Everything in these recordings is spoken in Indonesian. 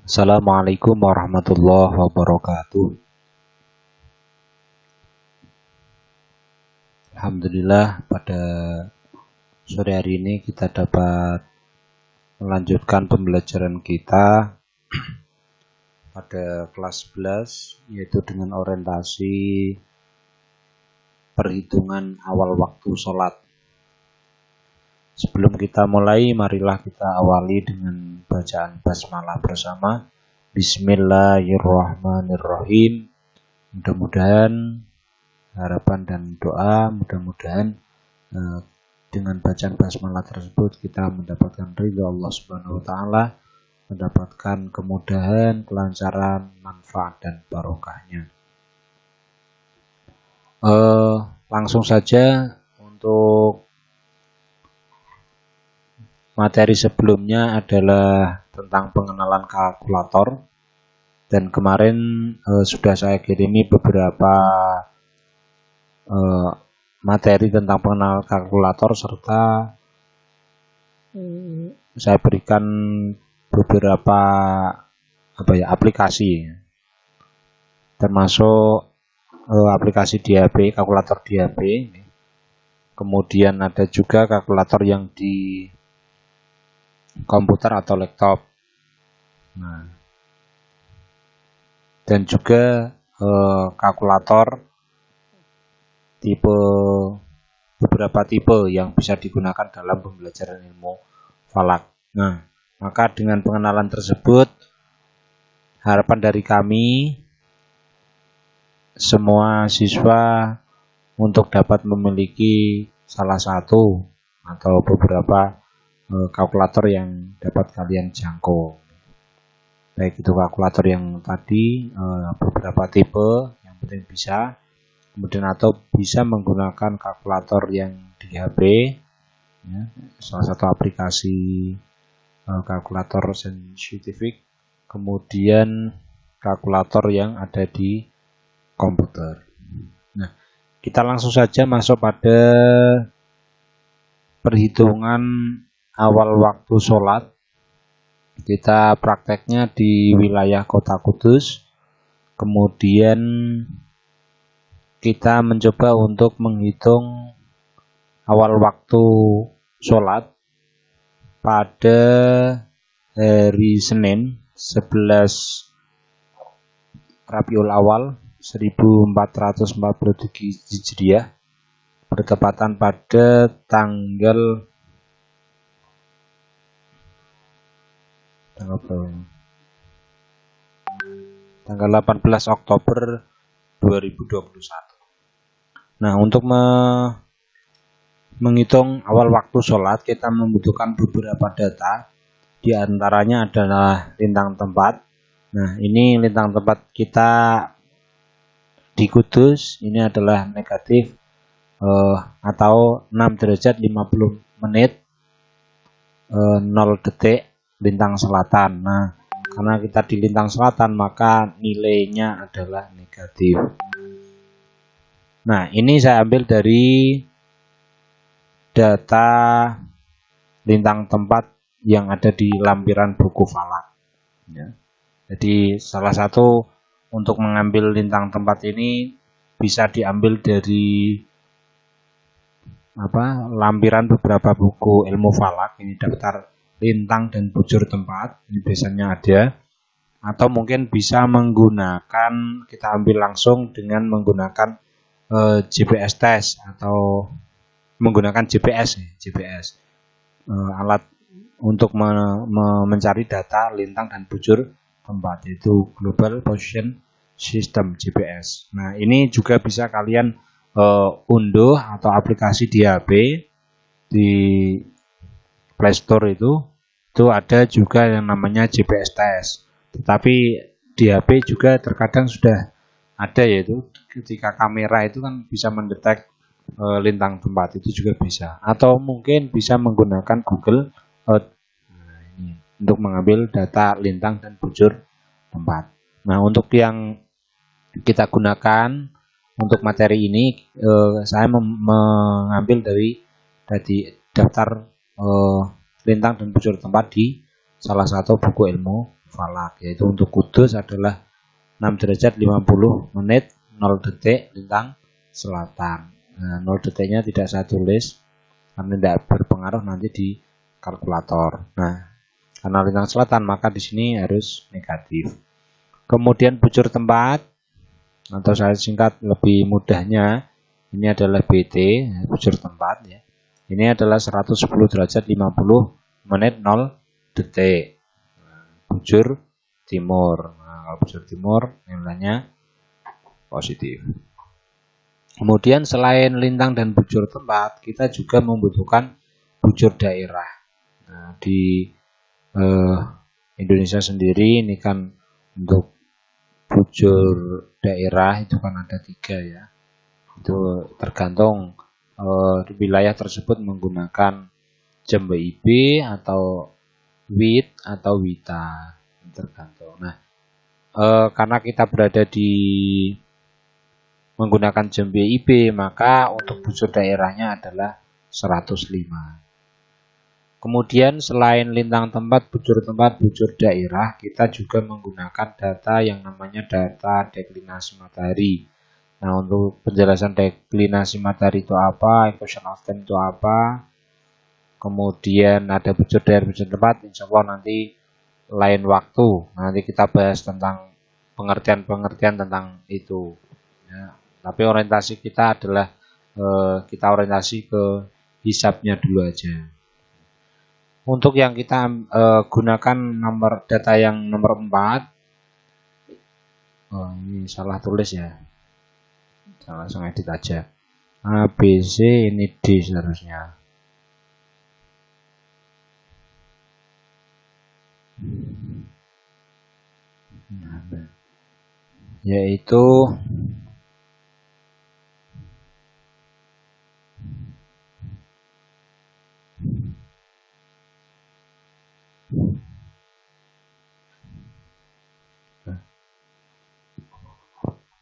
Assalamualaikum warahmatullahi wabarakatuh. Alhamdulillah, pada sore hari ini kita dapat melanjutkan pembelajaran kita pada kelas 11, yaitu dengan orientasi perhitungan awal waktu sholat. Sebelum kita mulai, marilah kita awali dengan bacaan basmalah bersama. Bismillahirrahmanirrahim. Mudah-mudahan harapan dan doa, mudah-mudahan dengan bacaan basmalah tersebut kita mendapatkan ridha Allah Subhanahu wa taala, mendapatkan kemudahan, kelancaran, manfaat dan barokahnya. Langsung saja untuk materi sebelumnya adalah tentang pengenalan kalkulator, dan kemarin sudah saya kirimi beberapa materi tentang pengenalan kalkulator serta saya berikan beberapa aplikasi, termasuk aplikasi DAB, kalkulator DAB. Kemudian ada juga kalkulator yang di komputer atau laptop. Dan juga kalkulator beberapa tipe yang bisa digunakan dalam pembelajaran ilmu falak. Maka dengan pengenalan tersebut, harapan dari kami semua siswa untuk dapat memiliki salah satu atau beberapa kalkulator yang dapat kalian jangkau. Baik itu kalkulator yang tadi beberapa tipe, yang penting bisa. Kemudian atau bisa menggunakan kalkulator yang di HP, ya, salah satu aplikasi kalkulator saintifik. Kemudian kalkulator yang ada di komputer. Kita langsung saja masuk pada perhitungan awal waktu sholat. Kita prakteknya di wilayah Kota Kudus. Kemudian kita mencoba untuk menghitung awal waktu sholat pada hari Senin 11 Rabiul Awal 1443 Hijriah, bertepatan pada tanggal 18 Oktober 2021. Untuk menghitung awal waktu sholat, kita membutuhkan beberapa data. Di antaranya adalah lintang tempat. Ini lintang tempat kita di Kudus, ini adalah negatif atau 6 derajat 50 menit 0 detik lintang selatan. Karena kita di lintang selatan, maka nilainya adalah negatif. Ini saya ambil dari data lintang tempat yang ada di lampiran buku falak. Jadi salah satu untuk mengambil lintang tempat ini bisa diambil dari lampiran beberapa buku ilmu falak. Ini daftar lintang dan bujur tempat, ini biasanya ada. Atau mungkin bisa menggunakan, kita ambil langsung dengan menggunakan GPS test atau menggunakan GPS, alat untuk mencari data lintang dan bujur tempat, yaitu Global Position System GPS. Ini juga bisa kalian unduh atau aplikasi di HP, di Play Store itu ada juga yang namanya GPS test. Tetapi di HP juga terkadang sudah ada, yaitu ketika kamera itu kan bisa mendetek lintang tempat, itu juga bisa. Atau mungkin bisa menggunakan Google Earth ini untuk mengambil data lintang dan bujur tempat. Untuk yang kita gunakan untuk materi ini, saya mengambil dari daftar lintang dan bujur tempat di salah satu buku ilmu falak, yaitu untuk Kudus adalah 6 derajat 50 menit 0 detik lintang selatan. Nah, 0 detiknya tidak saya tulis karena tidak berpengaruh nanti di kalkulator. Nah, karena lintang selatan maka di sini harus negatif. Kemudian bujur tempat, atau saya singkat lebih mudahnya, ini adalah BT, bujur tempat ya. Ini adalah 110 derajat 50 menit 0 detik. Bujur timur. Nah, kalau bujur timur nilainya positif. Kemudian selain lintang dan bujur tempat, kita juga membutuhkan bujur daerah. Nah, di Indonesia sendiri ini kan untuk bujur daerah itu kan ada 3 ya. Itu tergantung wilayah tersebut menggunakan jam WIB atau WIT atau WITA, tergantung. Nah, karena kita berada di menggunakan jam WIB, maka untuk bujur daerahnya adalah 105. Kemudian selain lintang tempat, bujur daerah, kita juga menggunakan data yang namanya data deklinasi matahari. Nah, untuk penjelasan deklinasi matahari itu apa, equation of time itu apa, kemudian ada bujur daerah, bujur tempat, insya Allah nanti lain waktu, nanti kita bahas tentang pengertian-pengertian tentang itu. Ya, tapi orientasi kita adalah kita orientasi ke hisabnya dulu aja. Untuk yang kita gunakan nomor data yang nomor 4, ini salah tulis ya, saya langsung edit aja. A, B, C, ini D seharusnya. Yaitu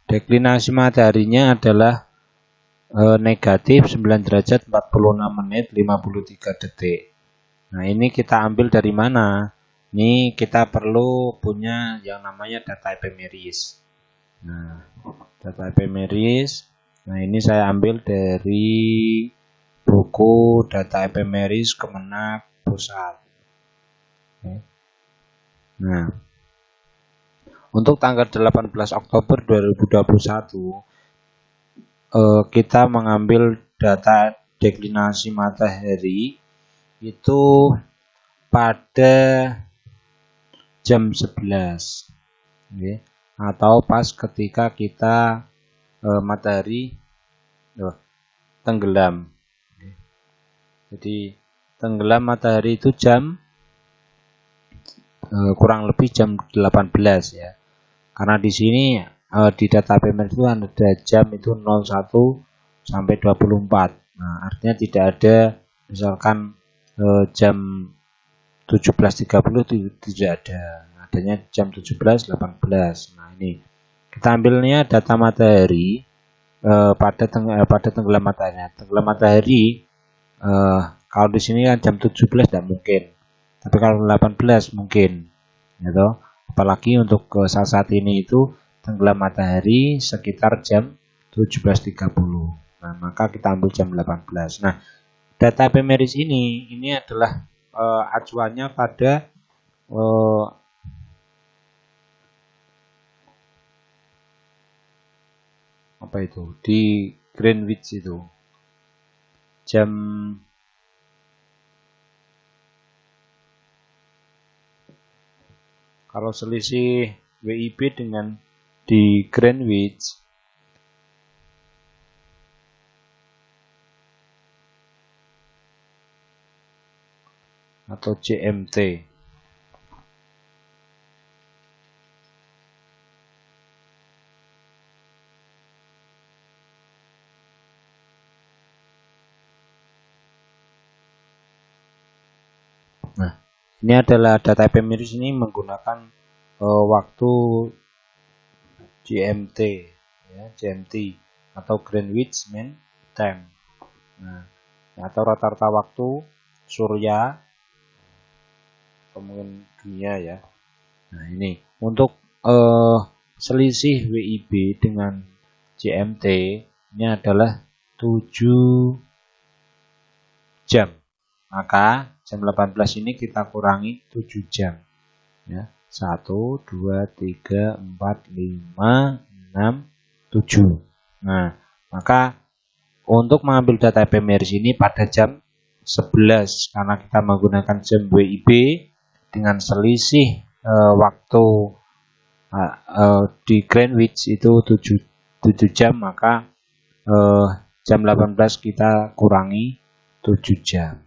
deklinasi mataharinya adalah negatif 9 derajat 46 menit 53 detik. Nah, ini kita ambil dari mana? Ini kita perlu punya yang namanya data epimeris. Nah, data epimeris. Nah, ini saya ambil dari buku data epimeris Kemenak Pusat. Nah, untuk tanggal 18 Oktober 2021 kita mengambil data deklinasi matahari itu pada jam 11 okay, atau pas ketika kita matahari tenggelam. Okay. Jadi tenggelam matahari itu jam kurang lebih jam 18 ya. Karena di sini di data PMR itu ada jam itu 01 sampai 24. Nah, artinya tidak ada misalkan jam 17.30 tidak ada. Adanya jam 17.18. Nah, ini kita ambilnya data matahari pada tenggelam matahari. Tenggelam matahari kalau di sini kan jam 17 tidak mungkin. Tapi kalau 18 mungkin. Gitu. Apalagi untuk saat ini itu tenggelam matahari sekitar jam 17.30. Nah, maka kita ambil jam 18. Nah, data epimeris ini adalah acuannya pada apa itu? Di Greenwich itu. Jam kalau selisih WIB dengan di Greenwich atau GMT. Nah, ini adalah data epimeris ini menggunakan waktu GMT, ya, GMT atau Greenwich Mean Time. Nah, atau rata-rata waktu surya, atau mungkin dunia ya. Nah, ini untuk selisih WIB dengan GMT ini adalah 7 jam. Maka jam 18 ini kita kurangi 7 jam. Ya. 1, 2, 3, 4, 5, 6, 7. Nah, maka untuk mengambil data ephemeris ini pada jam 11 karena kita menggunakan jam WIB dengan selisih waktu di Greenwich itu 7 jam, maka jam 18 kita kurangi 7 jam.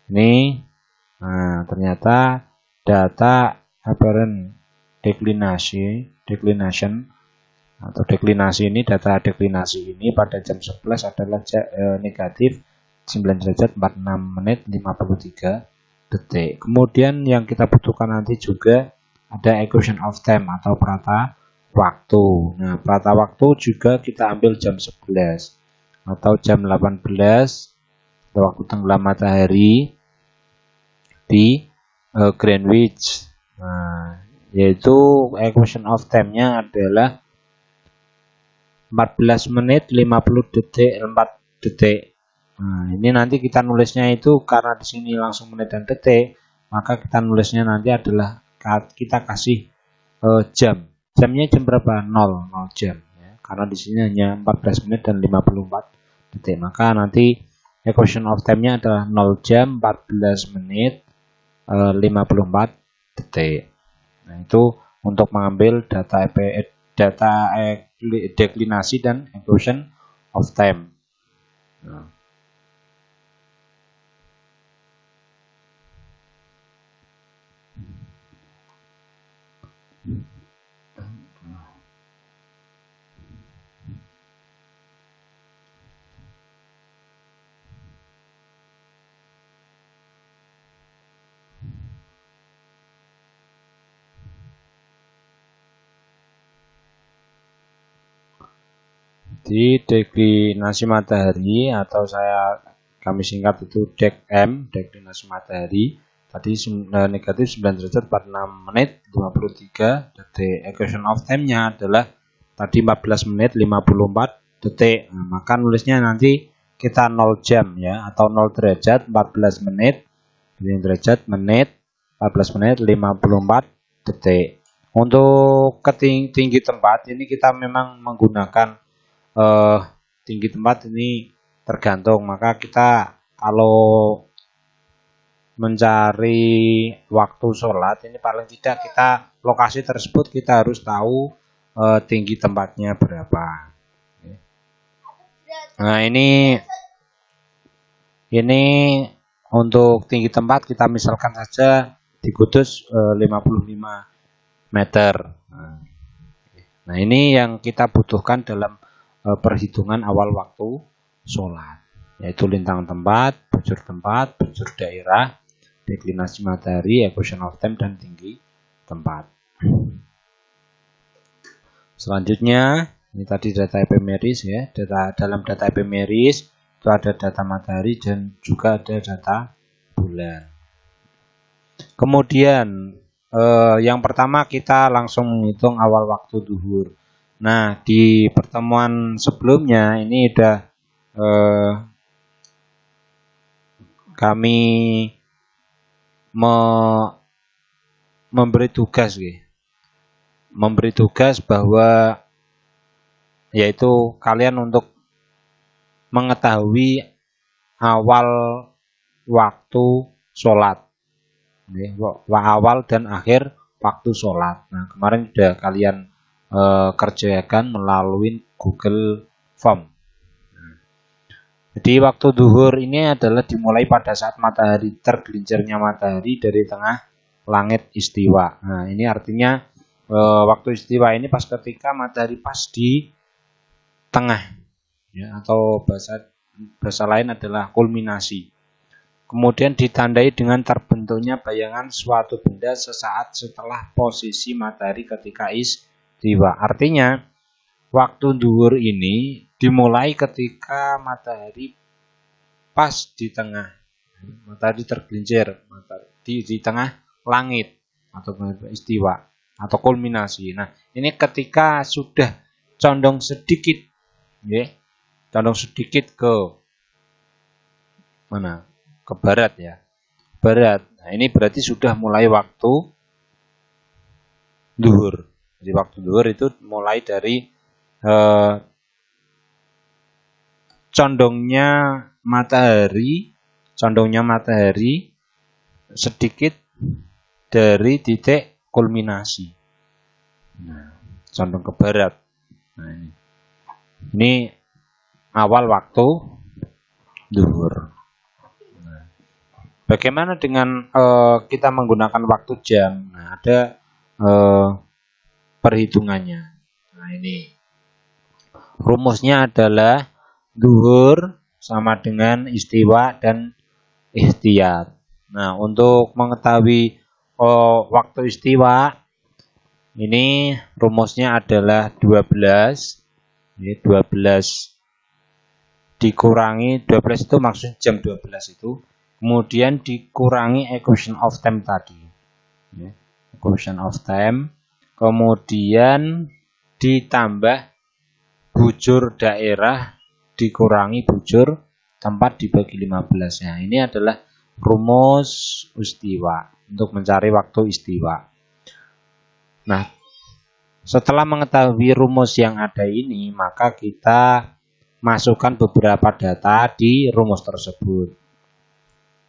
Ini ternyata data apparent declination atau deklinasi ini, data deklinasi ini pada jam 11 adalah negatif 9 derajat 46 menit 53 detik. Kemudian yang kita butuhkan nanti juga ada equation of time atau perata waktu. Nah, perata waktu juga kita ambil jam 11 atau jam 18 waktu tenggelam matahari di Greenwich. Nah, yaitu equation of time-nya adalah 14 menit 50 detik 4 detik. Nah, ini nanti kita nulisnya itu karena di sini langsung menit dan detik, maka kita nulisnya nanti adalah kita kasih jam. Jamnya jam berapa? 0 jam ya. Karena di sini hanya 14 menit dan 54 detik. Maka nanti equation of time-nya adalah 0 jam 14 menit 54 detik. Nah, itu untuk mengambil data deklinasi dan equation of time. Nah. Di deklinasi matahari atau kami singkat itu DECM, deklinasi matahari, tadi negatif 9 derajat 46 menit 53 detik. Equation of time-nya adalah tadi 14 menit 54 detik. Nah, maka nulisnya nanti kita 0 jam ya, atau 0 derajat 14 menit 9 derajat menit 14 menit 54 detik. Untuk tinggi tempat ini kita memang menggunakan tinggi tempat ini tergantung, maka kita kalau mencari waktu sholat ini paling tidak kita lokasi tersebut kita harus tahu tinggi tempatnya berapa. Nah, ini untuk tinggi tempat kita misalkan saja di Kudus 55 meter. Nah, ini yang kita butuhkan dalam perhitungan awal waktu sholat, yaitu lintang tempat, bujur daerah, deklinasi matahari, equation of time, dan tinggi tempat. Selanjutnya, ini tadi data ephemeris ya. Dalam data ephemeris itu ada data matahari dan juga ada data bulan. Kemudian yang pertama kita langsung menghitung awal waktu zuhur. Nah, di pertemuan sebelumnya ini udah kami memberi tugas bahwa yaitu kalian untuk mengetahui awal waktu sholat, awal dan akhir waktu sholat. Nah, kemarin sudah kalian kerjakan melalui Google Form. Jadi waktu zuhur ini adalah dimulai pada saat matahari tergelincirnya matahari dari tengah langit istiwa. Nah, ini artinya waktu istiwa ini pas ketika matahari pas di tengah, ya, atau bahasa lain adalah kulminasi. Kemudian ditandai dengan terbentuknya bayangan suatu benda sesaat setelah posisi matahari ketika istiwa. Artinya waktu zuhur ini dimulai ketika matahari pas di tengah, matahari tergelincir di tengah langit. atau istiwa atau kulminasi. Nah, ini ketika sudah condong sedikit, ya, condong sedikit ke mana? Ke barat ya, barat. Nah, ini berarti sudah mulai waktu duhur. Jadi waktu duhur itu mulai dari condongnya matahari sedikit dari titik kulminasi. Nah, condong ke barat. Nah, ini awal waktu duhur. Nah, bagaimana dengan kita menggunakan waktu jam? Nah, ada perhitungannya. Nah, ini rumusnya adalah duhur sama dengan istiwa dan ihtiyat. Nah, untuk mengetahui waktu istiwa, ini rumusnya adalah 12. Ini 12 dikurangi, 12 itu maksudnya jam 12 itu. Kemudian dikurangi equation of time tadi. Equation of time. Kemudian ditambah bujur daerah dikurangi bujur tempat dibagi 15. Nah, ini adalah rumus istiwa untuk mencari waktu istiwa. Nah, setelah mengetahui rumus yang ada ini, maka kita masukkan beberapa data di rumus tersebut.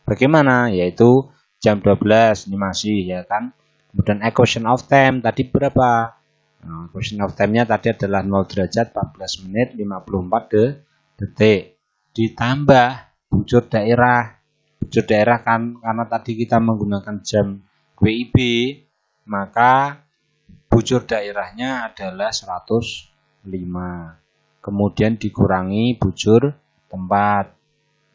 Bagaimana? Yaitu jam 12 ini masih, ya kan? Kemudian equation of time tadi berapa? Nah, equation of time-nya tadi adalah 0 derajat 14 menit 54 detik. Ditambah bujur daerah. Bujur daerah kan karena tadi kita menggunakan jam WIB, maka bujur daerahnya adalah 105. Kemudian dikurangi bujur tempat.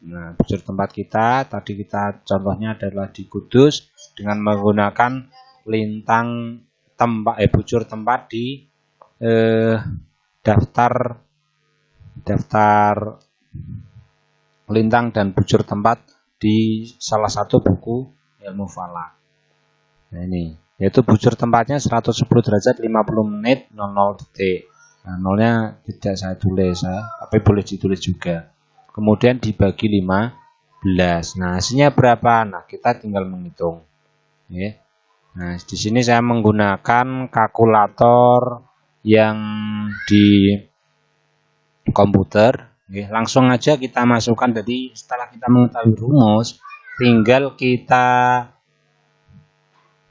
Nah, bujur tempat kita tadi kita contohnya adalah di Kudus dengan menggunakan lintang tempat bujur tempat di daftar lintang dan bujur tempat di salah satu buku ilmu falak. Nah, ini yaitu bujur tempatnya 110 derajat 50 menit 00 detik. Nah, nolnya tidak saya tulis ya, tapi boleh ditulis juga. Kemudian dibagi 15. Nah, hasilnya berapa? Nah, kita tinggal menghitung. Ya. Nah, di sini saya menggunakan kalkulator yang di komputer. Langsung aja kita masukkan. Jadi setelah kita mengetahui rumus, tinggal kita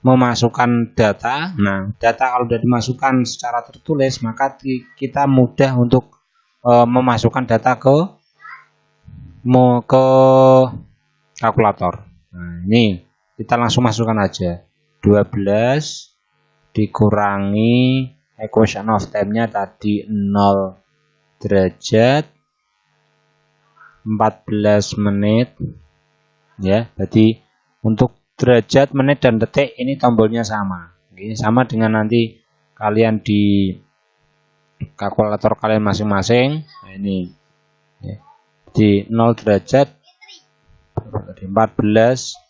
memasukkan data. Nah, data kalau sudah dimasukkan secara tertulis, maka kita mudah untuk memasukkan data ke kalkulator. Nah, ini kita langsung masukkan aja. 12 dikurangi equation of time-nya tadi 0 derajat 14 menit ya. Jadi untuk derajat, menit dan detik ini tombolnya sama. Ini sama dengan nanti kalian di kalkulator kalian masing-masing. Nah, ini ya. Di 0 derajat 14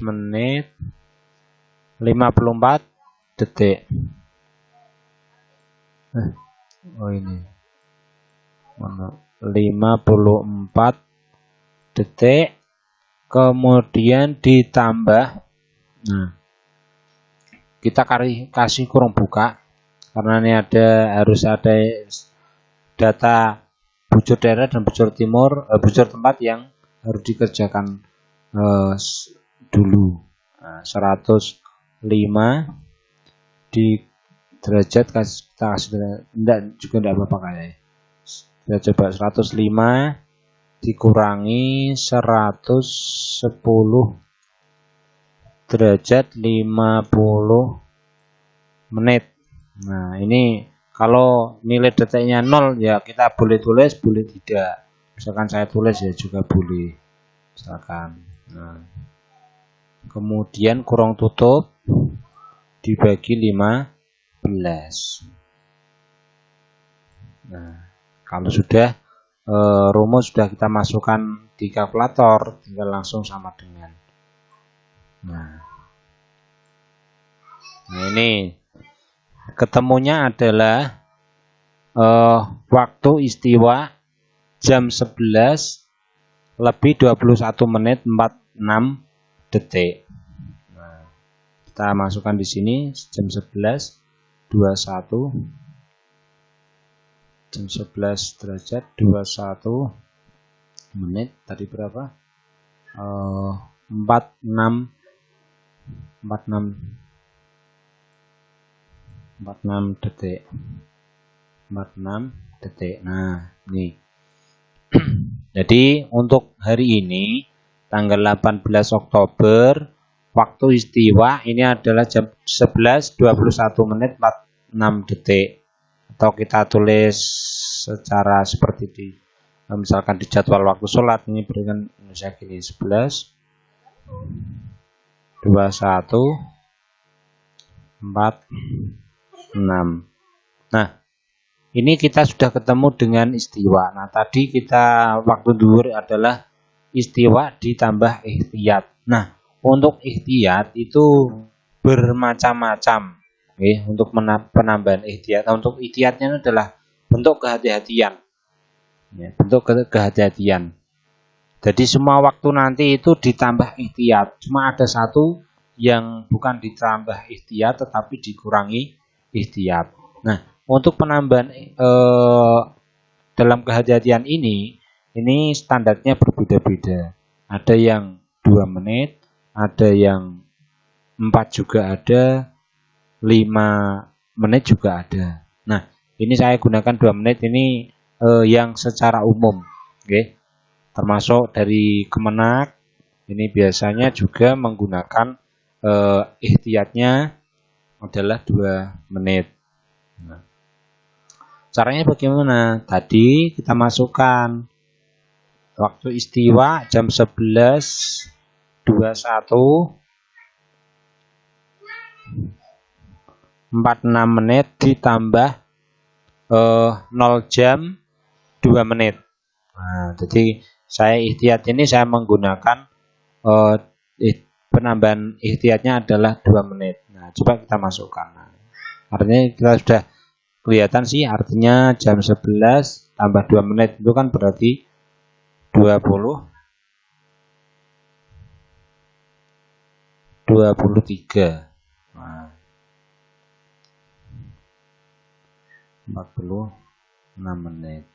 menit 54 detik. Oh, ini 54 detik. Kemudian ditambah, nah, kita kasih kurung buka karena ini harus ada data bujur daerah dan bujur timur, bujur tempat yang harus dikerjakan dulu. Nah, 105 di derajat kita kasih enggak apa-apa kayaknya. Kita coba 105 dikurangi 110 derajat 50 menit. Nah, ini kalau nilai detiknya 0 ya kita boleh tulis, boleh tidak. Misalkan saya tulis ya juga boleh. Misalkan. Nah, kemudian kurung tutup dibagi 15. Nah, kalau sudah rumus sudah kita masukkan di kalkulator, tinggal langsung sama dengan. Nah ini ketemunya adalah waktu istiwa jam 11 lebih 21 menit 46 detik. Nah, kita masukkan di sini jam 11 21 jam 11 derajat 21 menit tadi berapa? 46 detik. 46 detik. Nah, ini. Jadi untuk hari ini tanggal 18 Oktober waktu istiwa ini adalah jam 11 21 menit 46 detik. Atau kita tulis secara seperti di misalkan di jadwal waktu sholat ini berikan misalnya gini 11 21 46. Nah, ini kita sudah ketemu dengan istiwa. Nah, tadi kita waktu zuhur adalah istiwa ditambah ihtiyat. Nah, untuk ihtiyat itu bermacam-macam. Oke, untuk penambahan ihtiyat. Untuk ihtiyatnya adalah bentuk kehati-hatian. Ya, bentuk kehati-hatian. Jadi semua waktu nanti itu ditambah ihtiyat. Cuma ada satu yang bukan ditambah ihtiyat tetapi dikurangi ihtiyat. Nah, untuk penambahan dalam kehati-hatian ini standarnya berbeda-beda. Ada yang 2 menit, ada yang 4 juga ada, 5 menit juga ada. Nah, ini saya gunakan 2 menit ini yang secara umum, oke. Termasuk dari Kemenak ini biasanya juga menggunakan ihtiyatnya adalah 2 menit. Nah, caranya bagaimana? Tadi kita masukkan waktu istiwa jam 11.21 46 menit ditambah 0 jam 2 menit. Nah, jadi saya ihtiyat ini saya menggunakan penambahan ihtiyatnya adalah 2 menit. Nah, coba kita masukkan. Nah, artinya kita sudah kelihatan sih, artinya jam 11 tambah 2 menit itu kan berarti 23. Nah, 46 menit.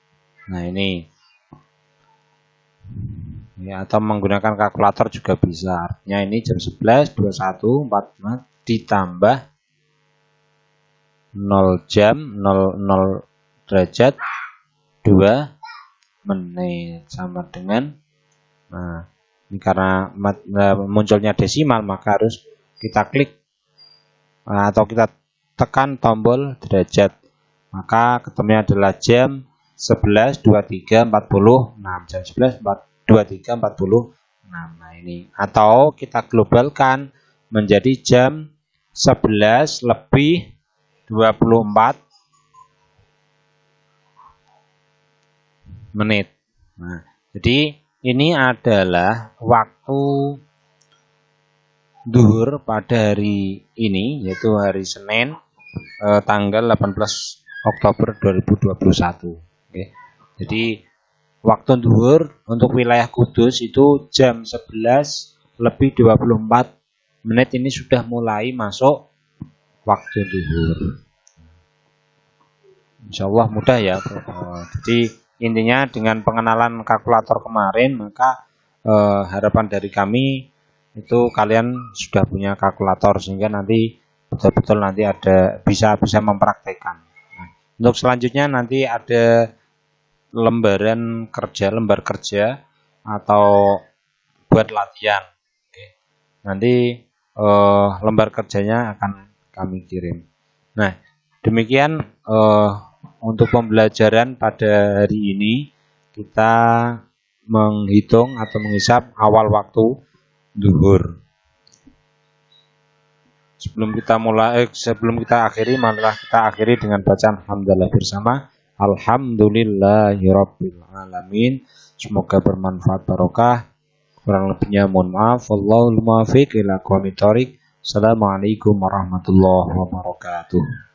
Nah, ini ya, atau menggunakan kalkulator juga bisa. Artinya ini jam 11 21 45 ditambah 0 jam 00 derajat 2 menit sama dengan, nah ini karena munculnya desimal maka harus kita klik atau kita tekan tombol derajat, maka ketemunya adalah jam 11.23.46 jam 11.23.46. Nah ini, atau kita globalkan menjadi jam 11 lebih 24 menit. Nah, jadi ini adalah waktu zuhur pada hari ini, yaitu hari Senin tanggal 18 Oktober 2021. Oke. Jadi waktu zuhur untuk wilayah Kudus itu jam 11 lebih 24 menit ini sudah mulai masuk waktu zuhur. Insyaallah mudah ya. Jadi intinya dengan pengenalan kalkulator kemarin, maka harapan dari kami itu kalian sudah punya kalkulator sehingga nanti betul-betul nanti ada bisa mempraktekkan. Nah, untuk selanjutnya nanti ada lembar kerja atau buat latihan. Oke. Nanti lembar kerjanya akan kami kirim. Nah, demikian untuk pembelajaran pada hari ini kita menghitung atau menghisap awal waktu zuhur. Sebelum kita akhiri, marilah kita akhiri dengan bacaan hamdalah bersama. Alhamdulillahirabbil alamin. Semoga bermanfaat barokah. Kurang lebihnya mohon maaf. Wallahul muwaffiq ila aqwamit thoriq. Assalamualaikum warahmatullahi wabarakatuh.